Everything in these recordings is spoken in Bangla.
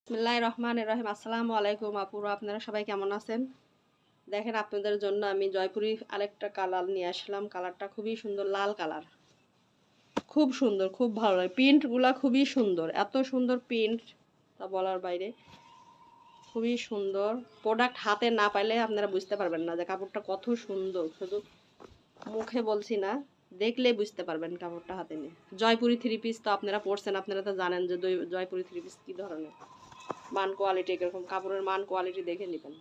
বিসমিল্লাহির রহমানির রহিম। আসসালামু আলাইকুম আপুরা, আপনারা সবাই কেমন আছেন? দেখেন আপনাদের জন্য আমি জয়পুরি আরেকটা কালার নিয়ে আসলাম। কালারটা খুবই সুন্দর, লাল কালার, খুব সুন্দর, খুব ভালো লাগে। প্রিন্টগুলা খুবই সুন্দর, এত সুন্দর প্রিন্ট তা বলার বাইরে। খুবই সুন্দর প্রোডাক্ট, হাতে না পাইলে আপনারা বুঝতে পারবেন না যে কাপড়টা কত সুন্দর। শুধু মুখে বলছি না, দেখলে বুঝতে পারবেন কাপড়টা হাতে নিয়ে। জয়পুরি থ্রি পিস তো আপনারা পরছেন, আপনারা তো জানেন যে জয়পুরি থ্রি পিস কী ধরনের মান কোয়ালিটি, এরকম কাপড়ের মান কোয়ালিটি দেখে নেবেন।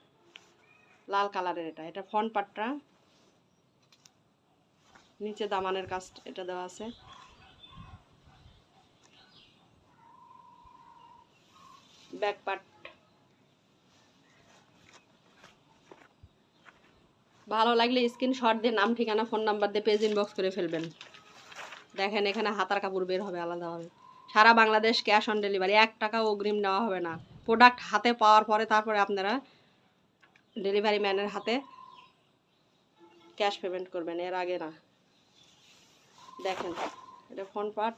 লাল কালারের এটা ফ্রন্ট পার্টটা, নিচে দামানের কাজ এটা দেওয়া আছে। ব্যাক পার্ট ভালো লাগলে স্ক্রিনশট দিয়ে নাম ঠিকানা ফোন নাম্বার দিয়ে পেজ ইনবক্স করে ফেলবেন। দেখেন এখানে হাতার কাপড় বের হবে আলাদাভাবে। সারা বাংলাদেশ ক্যাশ অন ডেলিভারি, 1 টাকাও অগ্রিম নেওয়া হবে না। প্রোডাক্ট হাতে পাওয়ার পরে তারপরে আপনারা ডেলিভারি ম্যানের হাতে ক্যাশ পেমেন্ট করবেন, এর আগে না। দেখেন এটা ফ্রন্ট পার্ট।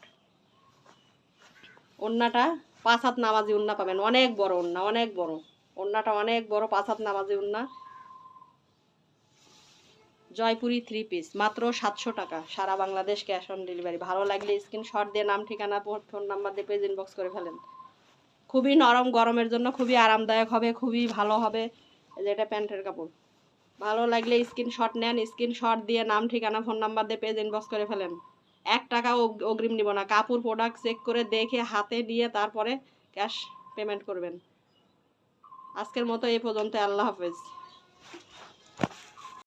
ওড়নাটা 5 হাত নামাজি ওড়না পাবেন, অনেক বড় ওড়না, অনেক বড় ওড়নাটা, অনেক বড় 5 হাত নামাজি ওড়না। জয়পুরি থ্রি পিস মাত্র 700 টাকা, সারা বাংলাদেশ ক্যাশ অন ডেলিভারি। ভালো লাগলে স্ক্রিনশট দিয়ে নাম ঠিকানা ফোন নাম্বার দিয়ে পেজ ইনবক্স করে ফেলেন। খুবই নরম, গরমের জন্য খুবই আরামদায়ক হবে, খুবই ভালো হবে। এই যে এটা প্যান্টের কাপড়। ভালো লাগলে স্ক্রিনশট নেন, স্ক্রিনশট দিয়ে নাম ঠিকানা ফোন নাম্বার দিয়ে পেজ ইনবক্স করে ফেলেন। 1 টাকাও অগ্রিম নিব না। কাপড় প্রোডাক্ট চেক করে দেখে হাতে নিয়ে তারপরে ক্যাশ পেমেন্ট করবেন। আজকের মতো এই পর্যন্ত। আল্লাহ হাফেজ।